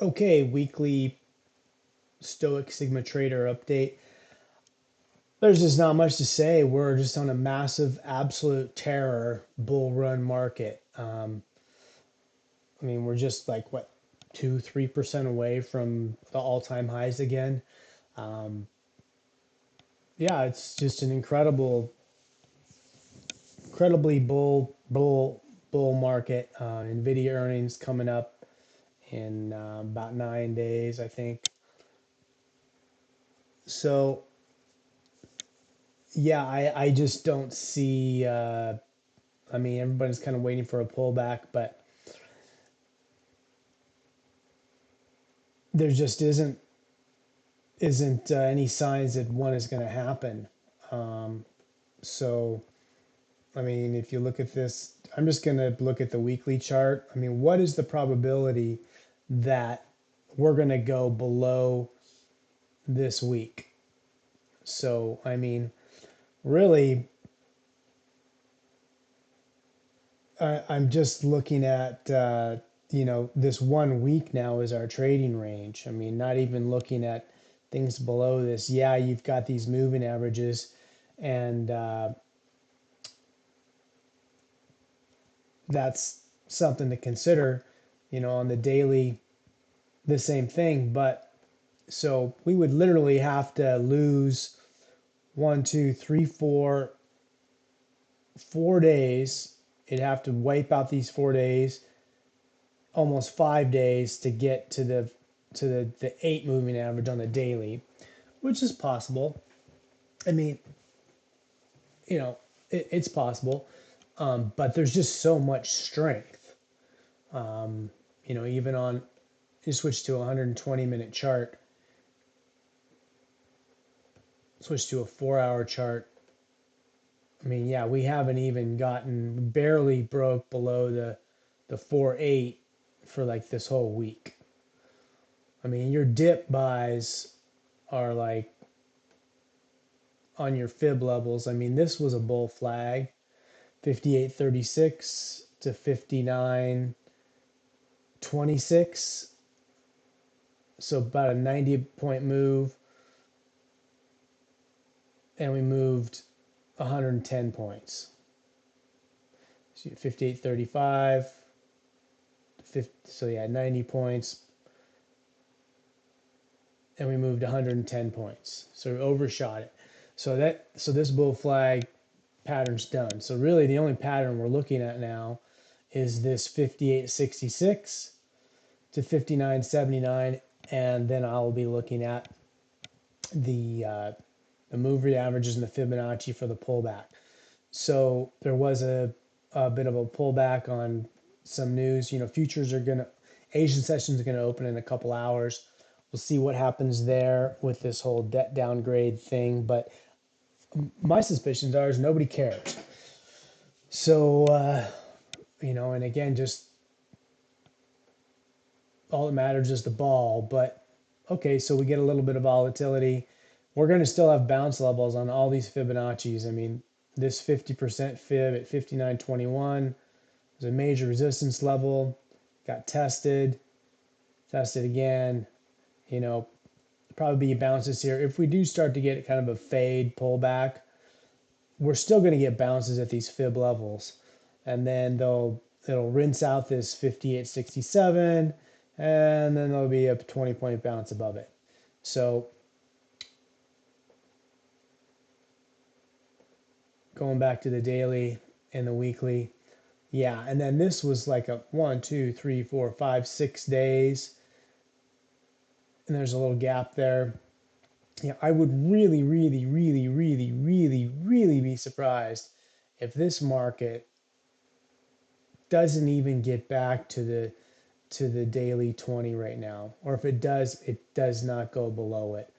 Okay, weekly Stoic Sigma Trader update. There's just not much to say. We're just on a massive, absolute terror bull run market. I mean, we're just like what, 2, 3% away from the all-time highs again. Um, yeah, it's just an incredibly bull market. Nvidia earnings coming up in about 9 days, I think. So yeah, I just don't see. I mean, everybody's kind of waiting for a pullback, but there just isn't any signs that one is going to happen. Um, so, I mean, if you look at this, I'm just going to look at the weekly chart. I mean, what is the probability that we're going to go below this week? So, I mean, really, I'm just looking at, this 1 week now is our trading range. I mean, not even looking at things below this. Yeah, you've got these moving averages, and that's something to consider, on the daily, the same thing. But so we would literally have to lose one, two, three, 4 days. It'd have to wipe out these 4 days, almost 5 days to get to the 8 moving average on the daily, which is possible. I mean, it's possible, but there's just so much strength. Even on you switch to a 120-minute chart, switch to a 4-hour chart. I mean, yeah, we haven't even barely broke below the 4.8 for like this whole week. I mean, your dip buys are like on your fib levels. I mean, this was a bull flag, 58.36 to 59.26. So about a 90-point move, and we moved 110 points. So 58.35, so yeah, 90 points, and we moved 110 points. So we overshot it. So this bull flag pattern's done. So really the only pattern we're looking at now is this 58.66 to 59.79, and then I'll be looking at the moving averages and the Fibonacci for the pullback. So there was a bit of a pullback on some news. Futures are going to, Asian sessions are going to open in a couple hours. We'll see what happens there with this whole debt downgrade thing. But my suspicions are is nobody cares. So, and again, just all that matters is the ball. But okay, so we get a little bit of volatility. We're going to still have bounce levels on all these Fibonacci's. I mean, this 50% fib at 59.21 is a major resistance level, got tested again, probably be bounces here. If we do start to get kind of a fade pullback, we're still going to get bounces at these fib levels. And then it'll rinse out this 58.67, and then there'll be a 20-point bounce above it. So going back to the daily and the weekly, yeah, and then this was like a 1, 2, 3, 4, 5, 6 days, and there's a little gap there. Yeah, I would really, really, really, really, really, really be surprised if this market doesn't even get back to the daily 20 right now, or if it does not go below it.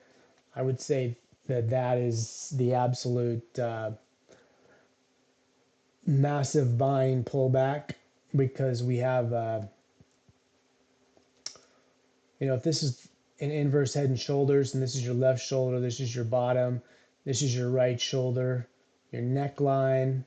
I would say that is the absolute massive buying pullback, because we have, if this is an inverse head and shoulders, and this is your left shoulder, this is your bottom, this is your right shoulder, your neckline.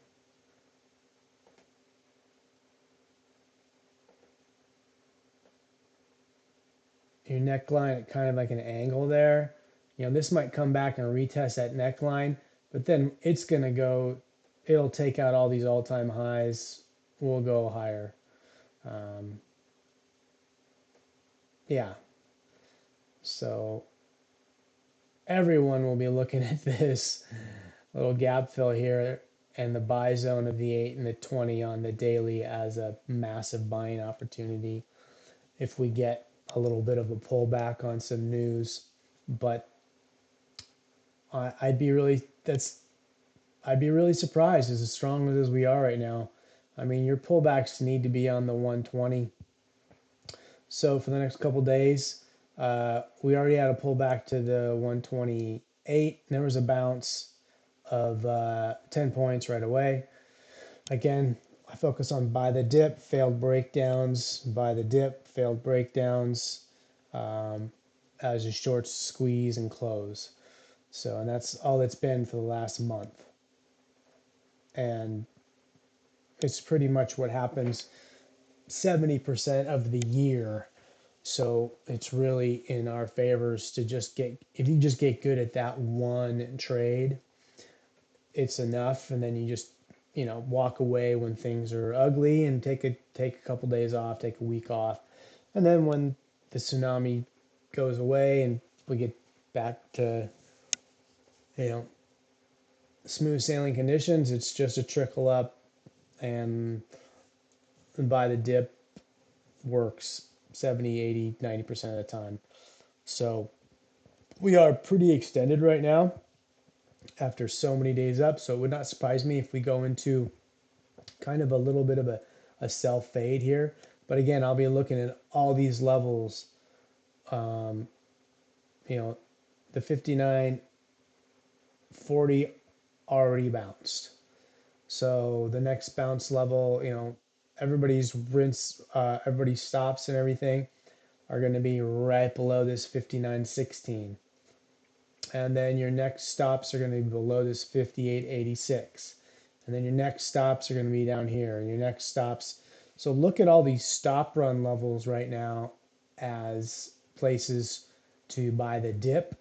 your neckline at kind of like an angle there. This might come back and retest that neckline, but then it's going to go, it'll take out all these all-time highs. We'll go higher. Um, yeah. So everyone will be looking at this little gap fill here and the buy zone of the 8 and the 20 on the daily as a massive buying opportunity if we get a little bit of a pullback on some news. But I'd be really I'd be really surprised as strong as we are right now. I mean, your pullbacks need to be on the 120. So for the next couple days, we already had a pullback to the 128. There was a bounce of 10 points right away. Again, I focus on buy the dip, failed breakdowns, buy the dip, failed breakdowns, as your shorts squeeze and close. So, and that's all it's been for the last month. And it's pretty much what happens 70% of the year. So it's really in our favors to just if you just get good at that one trade, it's enough. And then you just, walk away when things are ugly and take a couple days off, take a week off. And then when the tsunami goes away and we get back to, you know, smooth sailing conditions, it's just a trickle up and buy the dip works 70, 80, 90% of the time. So we are pretty extended right now after so many days up. So it would not surprise me if we go into kind of a little bit of a sell fade here. But again, I'll be looking at all these levels. Um, the 59, 40 already bounced. So the next bounce level, everybody's everybody's stops and everything are going to be right below this 59.16. And then your next stops are going to be below this 58.86. And then your next stops are going to be down here. And your next stops. So look at all these stop run levels right now as places to buy the dip.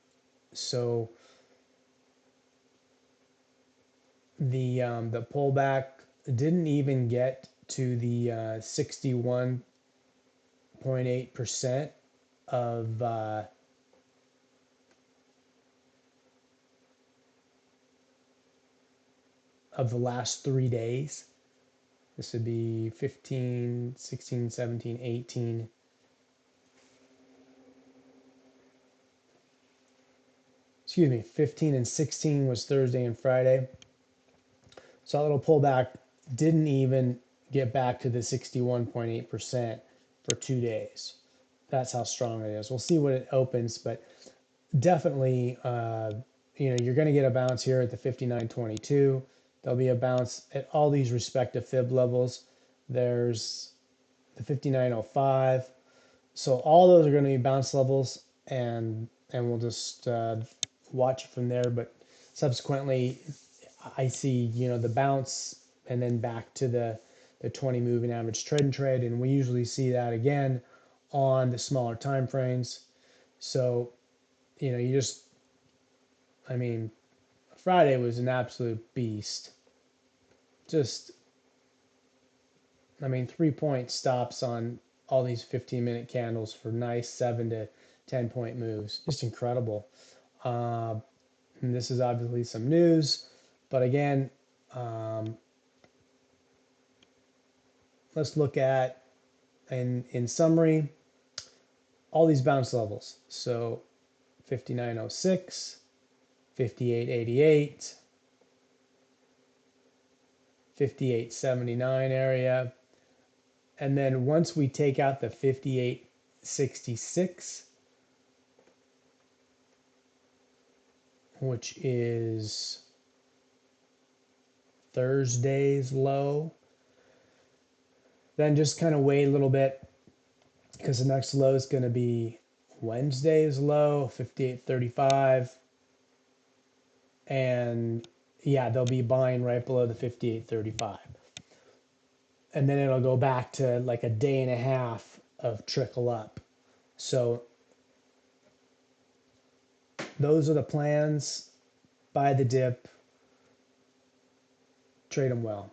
So the pullback didn't even get to the 61.8% of the last 3 days. This would be 15, 16, 17, 18. Excuse me, 15 and 16 was Thursday and Friday. So that little pullback didn't even get back to the 61.8% for 2 days. That's how strong it is. We'll see what it opens, but definitely, you're going to get a bounce here at the 59.22. There'll be a bounce at all these respective fib levels. There's the 59.05. So all those are going to be bounce levels, and we'll just watch it from there. But subsequently, I see the bounce and then back to the 20 moving average trade, and we usually see that again on the smaller time frames. So you just, I mean, Friday was an absolute beast. Just, 3-point stops on all these 15-minute candles for nice 7 to 10-point moves. Just incredible. And this is obviously some news, but again, let's look at, in summary, all these bounce levels. So 59.06, 58.88, 58.79 area. And then once we take out the 58.66, which is Thursday's low, then just kind of wait a little bit because the next low is going to be Wednesday's low, 58.35. And yeah, they'll be buying right below the 58.35. And then it'll go back to like a day and a half of trickle up. So those are the plans. Buy the dip, trade them well.